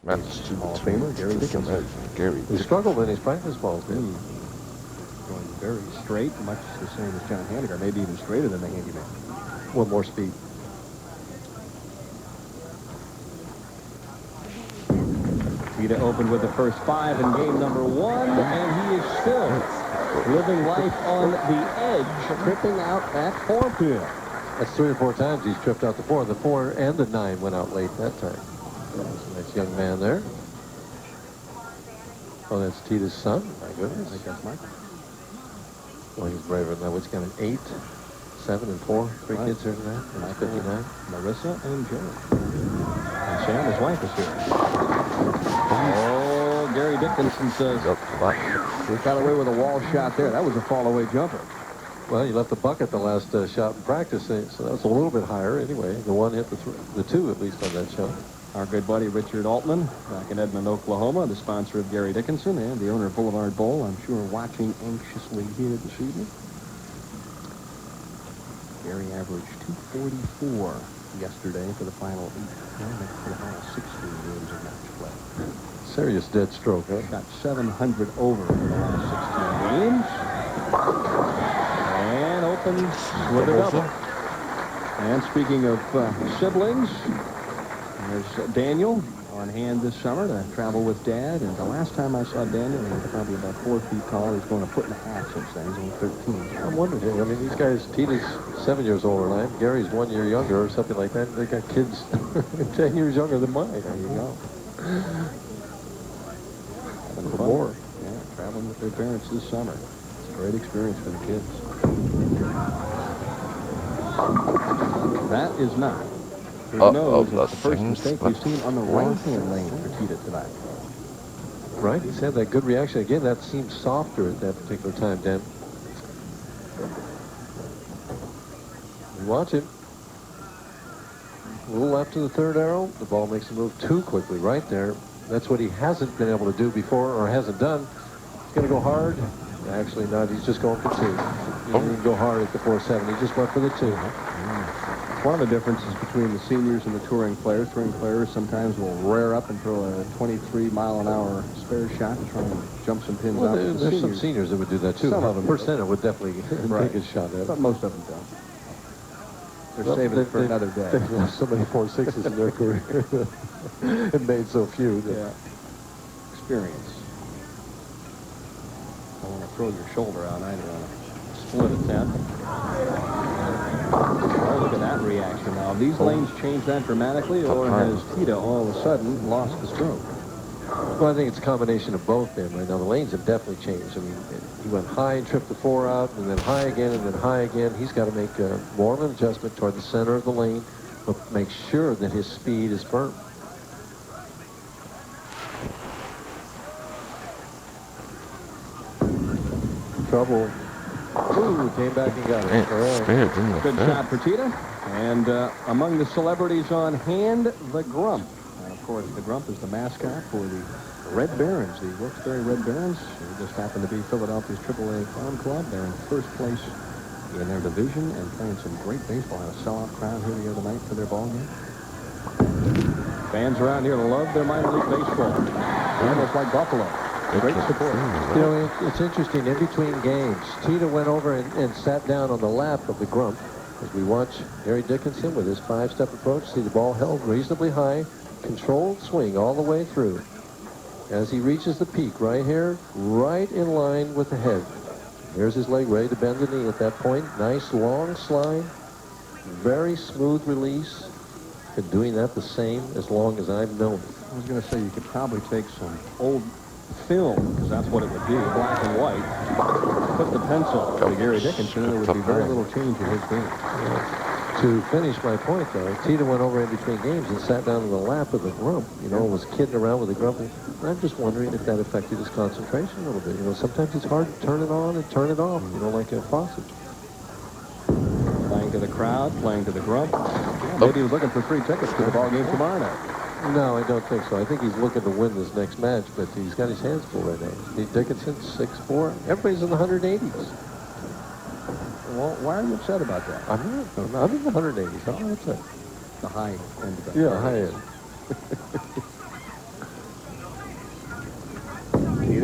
That's Hall of Famer Gary Dickinson. Gary. He struggled in his practice balls, did. Going very straight, much the same as John Handiger, maybe even straighter than the handyman. One more speed. Teata opened with the first 5 in game number 1, and he is still living life on the edge, tripping out that 4-pin. That's 3 or 4 times he's tripped out the 4. The 4 and the 9 went out late that time. That's a nice young man there. Oh, that's Teata's son. My goodness. I think that's Michael. Well, he's braver than that. He's got an 8, 7, and 4. 3 kids here tonight. And he's 59. Marissa and Joe. And Sam, his wife, is here. Oh, Gary Dickinson says he got away with a wall shot there. That was a fall-away jumper. Well, you left the bucket the last shot in practice, so that was a little bit higher anyway. The 1 hit the 2 at least on that shot. Our good buddy Richard Altman, back in Edmond, Oklahoma, the sponsor of Gary Dickinson and the owner of Boulevard Bowl, I'm sure watching anxiously here this evening. Gary averaged 244 yesterday for the final 8, for the final 16 games of match play. Serious dead stroke, huh? Got 700 over for the last 16 games. And opens with a double. And speaking of siblings, there's Daniel on hand this summer to travel with Dad. And the last time I saw Daniel, he was probably about 4 feet tall. He's going 1.5 feet since then. He's only 13. I'm wondering, I mean, these guys, Teata's 7 years older than I am. Gary's 1 year younger or something like that. They got kids 10 years younger than mine. There you go. Having fun. More. Yeah, traveling with their parents this summer. It's a great experience for the kids. That is not. Oh, the first mistake we've seen on the right-hand lane for Teata tonight. Right, he's had that good reaction. Again, that seems softer at that particular time, Dan. You watch it. A little left to the 3rd arrow. The ball makes a move too quickly right there. That's what he hasn't been able to do before or hasn't done. He's going to go hard. Actually, not. He's just going for 2. He didn't go hard at the 4-7. He just went for the 2. One of the differences between the seniors and the touring players sometimes will rear up and throw a 23-mile-an-hour spare shot and try and jump some pins out. There's some seniors that would do that too. Some of them. Percent would definitely take a shot at it. But most of them don't. They're saving it for another day. They've lost so many 4-6s in their career and made so few. Yeah. Experience. I want to throw your shoulder out either on a split attempt. Oh, look at that reaction now. Have these lanes changed that dramatically, or has Teata all of a sudden lost the stroke? Well, I think it's a combination of both then right now. The lanes have definitely changed. I mean, he went high and tripped the 4 out, and then high again, and then high again. He's got to make more of an adjustment toward the center of the lane, but make sure that his speed is firm. Trouble. Ooh, came back and got it. All right. Good shot for Teata. And among the celebrities on hand, the Grump. And of course, the Grump is the mascot for the Red Barons, the Wilkes-Barre Red Barons. They just happen to be Philadelphia's AAA Farm Club. They're in first place in their division and playing some great baseball. Had a sellout crowd here the other night for their ball game. Fans around here love their minor league baseball. Almost like Buffalo. Great support. You know, it's interesting. In between games, Teata went over and sat down on the lap of the Grump as we watch Gary Dickinson with his 5-step approach. See the ball held reasonably high, controlled swing all the way through. As he reaches the peak right here, right in line with the head. Here's his leg ready to bend the knee at that point. Nice long slide, very smooth release. Been doing that the same as long as I've known him. I was going to say you could probably take some old film, because that's what it would be, black and white, put the pencil to Gary Dickinson, and there would be very little change in his game. To finish my point, though, Teata went over in between games and sat down on the lap of the Grump, you know, was kidding around with the Grump. And I'm just wondering if that affected his concentration a little bit. You know, sometimes it's hard to turn it on and turn it off, you know, like a faucet. Playing to the crowd, playing to the Grump. Yeah, maybe he was looking for free tickets to the ball game tomorrow night. No, I don't think so. I think he's looking to win this next match, but he's got his hands full right now. Steve Dickinson, 6'4". Everybody's in the 180s. Well, why are you upset about that? I'm not. I'm in the 180s. I'm not upset. The high end of that. Yeah, high end.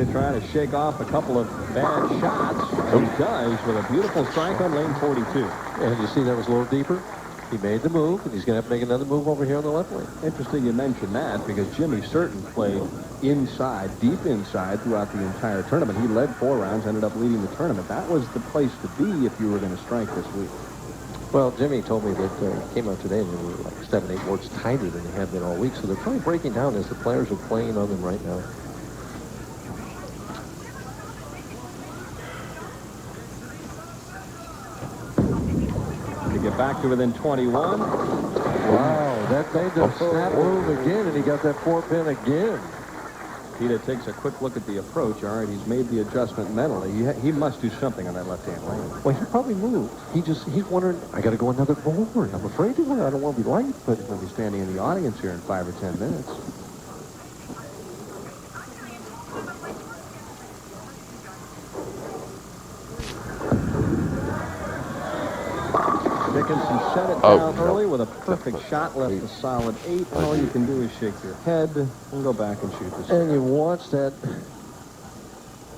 to try to shake off a couple of bad shots. And he does with a beautiful strike on lane 42. And you see that was a little deeper. He made the move, and he's going to have to make another move over here on the left lane. Interesting you mentioned that, because Jimmy Certain played inside, deep inside, throughout the entire tournament. He led 4 rounds, ended up leading the tournament. That was the place to be if you were going to strike this week. Well, Jimmy told me that he came out today and they were like 7, 8 words tighter than they have been all week. So they're probably breaking down as the players are playing on them right now. To get back to within 21. Wow, that made the snap move again, and he got that 4-pin again. Teata takes a quick look at the approach. All right, he's made the adjustment mentally. He must do something on that left-hand lane. Well, he probably moved. He's wondering, I got to go another forward. I'm afraid to go. I don't want to be late, but he'll be standing in the audience here in 5 or 10 minutes. Dickinson set it down early with a perfect shot, left a solid 8. And all you can do is shake your head and go back and shoot this. And you watch that.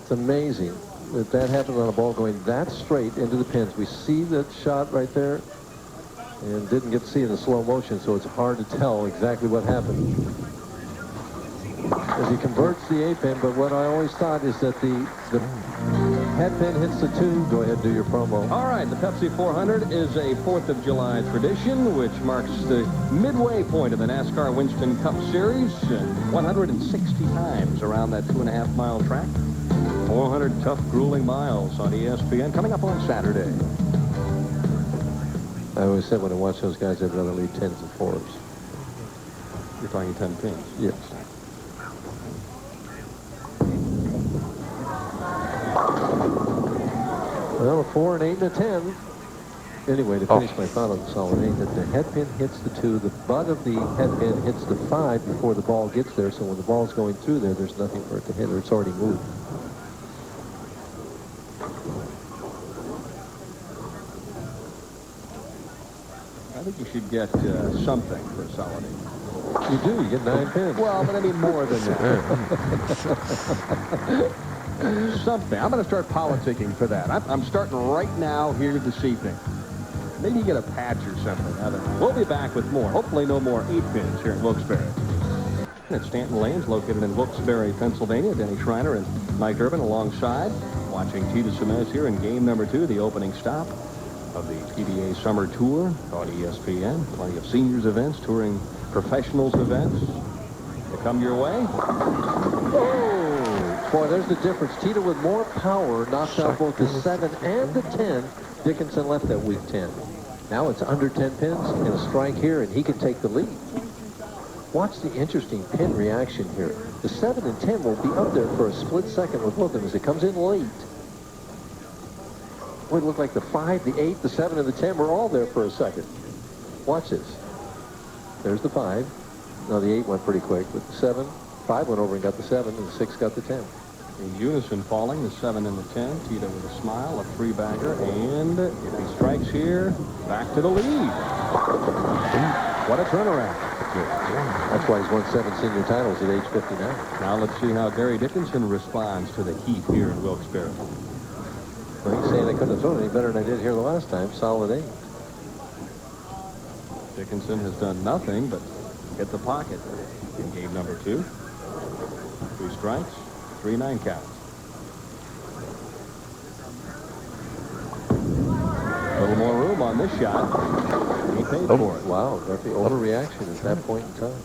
It's amazing that that happened on a ball going that straight into the pins. We see that shot right there and didn't get to see it in slow motion, so it's hard to tell exactly what happened as he converts the 8-pin. But what I always thought is that the head pin hits the 2. Go ahead and do your promo. All right, the Pepsi 400 is a 4th of July tradition, which marks the midway point of the NASCAR Winston Cup Series. 160 times around that 2.5-mile track. 400 tough, grueling miles on ESPN coming up on Saturday. I always said when I watch those guys, I'd rather lead 10s and 4s. You're talking 10 pins? Yes. Well, a 4, an 8, and a 10. Anyway, to finish my thought on the solid 8, that the head pin hits the 2, the butt of the head pin hits the 5 before the ball gets there, so when the ball's going through there, there's nothing for it to hit, or it's already moved. I think you should get something for a solid 8. You do. You get 9 pins. Well, but I mean more than that. Something. I'm going to start politicking for that. I'm starting right now here this evening. Maybe you get a patch or something. We'll be back with more. Hopefully no more 8-pins here in Wilkes-Barre. At Stanton Lanes, located in Wilkes-Barre, Pennsylvania. Denny Schreiner and Mike Durbin alongside. Watching Teata Semiz here in game number 2, the opening stop of the PBA Summer Tour on ESPN. Plenty of seniors events, touring professionals events to come your way. Oh, boy, there's the difference. Teata with more power knocks out both the 7 and the 10. Dickinson left that weak 10. Now it's under 10 pins and a strike here, and he can take the lead. Watch the interesting pin reaction here. The 7 and 10 will be up there for a split second with both of them as it comes in late. Boy, it looked like the 5, the 8, the 7, and the 10 were all there for a second. Watch this. There's the 5. Now the 8 went pretty quick, but the 7, 5 went over and got the 7, and the 6 got the 10. In unison falling, the 7 and the 10. Teata with a smile, a 3-bagger, and if he strikes here, back to the lead. What a turnaround. That's why he's won 7 senior titles at age 59. Now let's see how Gary Dickinson responds to the heat here in Wilkes-Barre. Well, he's saying I couldn't have thrown any better than I did here the last time. Solid 8. Dickinson has done nothing but hit the pocket in game number 2. 3 strikes, 3-9 counts. A little more room on this shot. He paid for it. Wow, that's the overreaction at that point in time.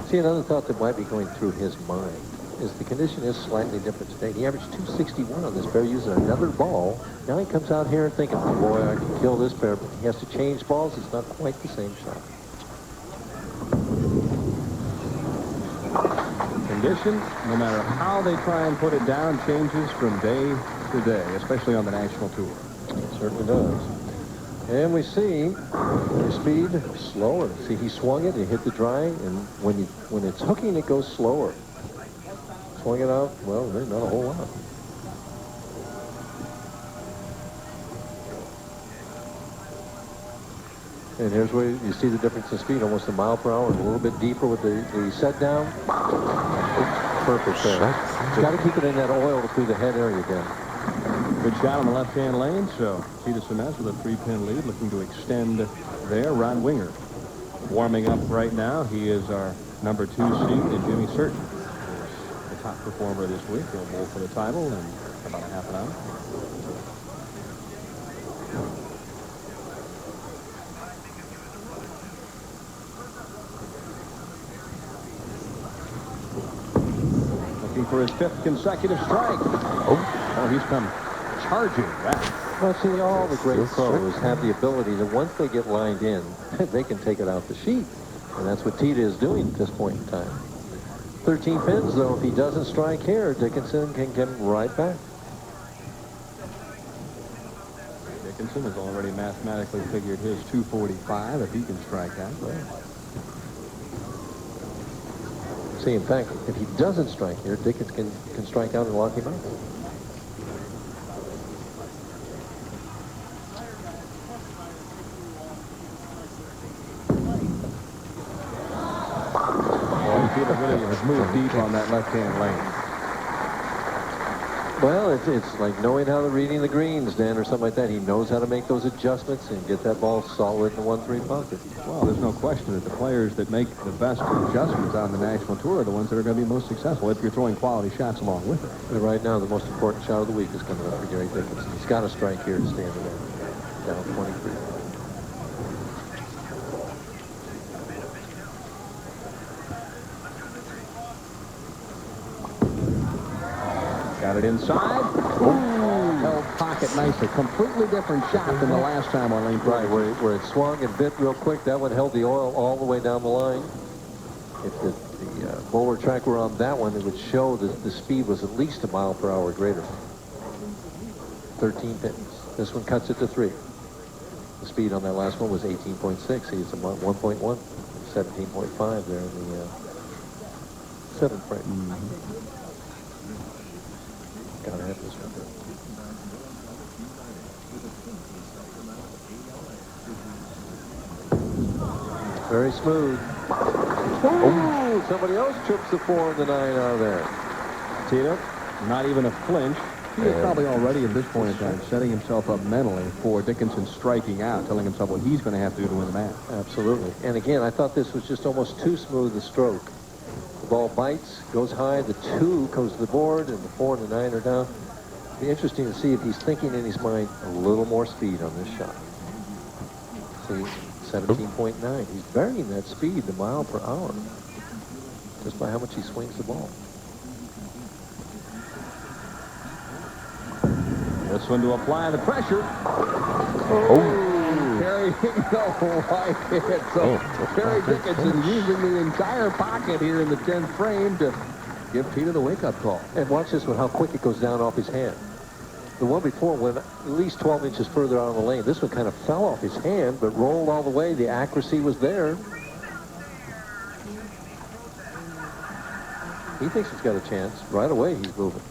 See, another thought that might be going through his mind is the condition is slightly different today. He averaged 261 on this pair using another ball. Now he comes out here thinking, oh boy, I can kill this pair, but he has to change balls. It's not quite the same shot. Condition, no matter how they try and put it down, changes from day to day, especially on the national tour. It certainly does. And we see the speed slower. See, he swung it, he hit the dry, and when it's hooking, it goes slower. Swung it out, well, there's not a whole lot. And here's where you see the difference in speed, almost a mile per hour, a little bit deeper with the set down. Perfect there. Got to keep it in that oil through the head area again. Good shot on the left-hand lane, so Teata Semiz with a 3-pin lead, looking to extend there. Ron Winger warming up right now. He is our number 2 seed, and Jimmy Certain is the top performer this week. He'll bowl for the title in about a half an hour. Looking for his 5th consecutive strike. Oh, he's come charging back. Well, see, all the great pros have the ability that once they get lined in, they can take it out the sheet. And that's what Teata is doing at this point in time. 13 pins, though. If he doesn't strike here, Dickinson can get him right back. Dickinson has already mathematically figured his 245 if he can strike out. See, in fact, if he doesn't strike here, Dickinson can strike out and lock him out. Teata really has moved deep on that left-hand lane. Well, it's like knowing how to reading the greens, Dan, or something like that. He knows how to make those adjustments and get that ball solid in the 1-3 pocket. Well, there's no question that the players that make the best adjustments on the National Tour are the ones that are going to be most successful if you're throwing quality shots along with it. But right now, the most important shot of the week is coming up for Gary Dickinson. He's got to strike here to stay in the game. Down 23. Got it inside. Held pocket nicely. Completely different shot than the last time on lane 3. Right, where it swung and bit real quick. That one held the oil all the way down the line. If the bowler track were on that one, it would show that the speed was at least a mile per hour greater. 13 pins. This one cuts it to 3. The speed on that last one was 18.6. See, it's a 1.1. 17.5 there in the 7th frame. Gotta have this one. Very smooth. Oh, somebody else trips the 4 and the 9 out of there. Teata, not even a flinch. He is probably already at this point in time setting himself up mentally for Dickinson striking out, telling himself what he's going to have to do to win the match. Absolutely. And again, I thought this was just almost too smooth a stroke. The ball bites, goes high, the 2 goes to the board, and the 4 and the 9 are down. It'll be interesting to see if he's thinking in his mind a little more speed on this shot. See, 17.9. He's varying that speed, the mile per hour, just by how much he swings the ball. This one to apply the pressure. Gary, no, right hit. So Gary Dickinson using the entire pocket here in the 10th frame to give Teata the wake-up call. And watch this one, how quick it goes down off his hand. The one before went at least 12 inches further out on the lane. This one kind of fell off his hand, but rolled all the way. The accuracy was there. He thinks he's got a chance. Right away, he's moving.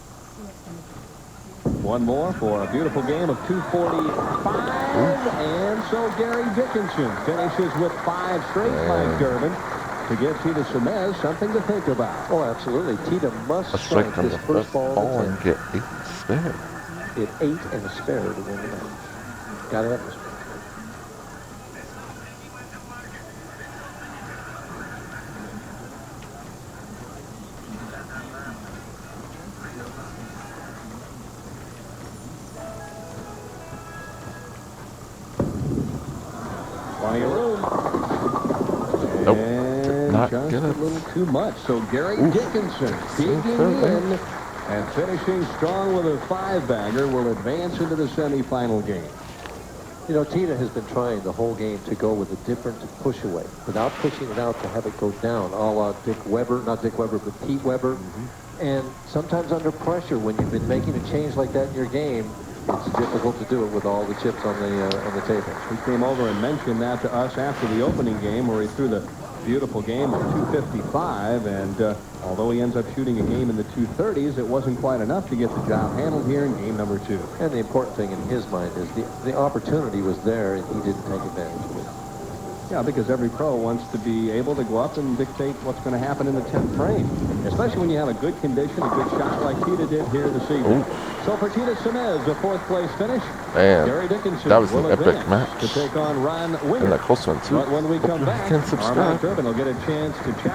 One more for a beautiful game of 245. And so Gary Dickinson finishes with 5 straight, Mike Durbin, to give Teata Semiz something to think about. Oh, absolutely. Teata must strike this first ball and get 8 spare. Get 8 and a spare to win the match. Got to have this. Plenty of room. Nope. And Not just good. a little too much. So Gary Dickinson digging in and finishing strong with a 5-bagger will advance into the semifinal game. You know, Teata has been trying the whole game to go with a different push away without pushing it out to have it go down, a la Dick Weber, not Dick Weber, but Pete Weber. And sometimes under pressure, when you've been making a change like that in your game, it's difficult to do it with all the chips on the table. He came over and mentioned that to us after the opening game, where he threw the beautiful game of 255, and although he ends up shooting a game in the 230s, it wasn't quite enough to get the job handled here in game number 2. And the important thing in his mind is the opportunity was there, and he didn't take advantage of it. Yeah, because every pro wants to be able to go up and dictate what's going to happen in the 10th frame, especially when you have a good condition, a good shot like Teata did here this evening. Ooh. So for Teata Semiz, a 4th place finish. Man, Gary Dickinson that was an will epic advance match. to take on Ron Winger. And that close one, too. But when we come back, Can subscribe. Armand Driven will get a chance to chat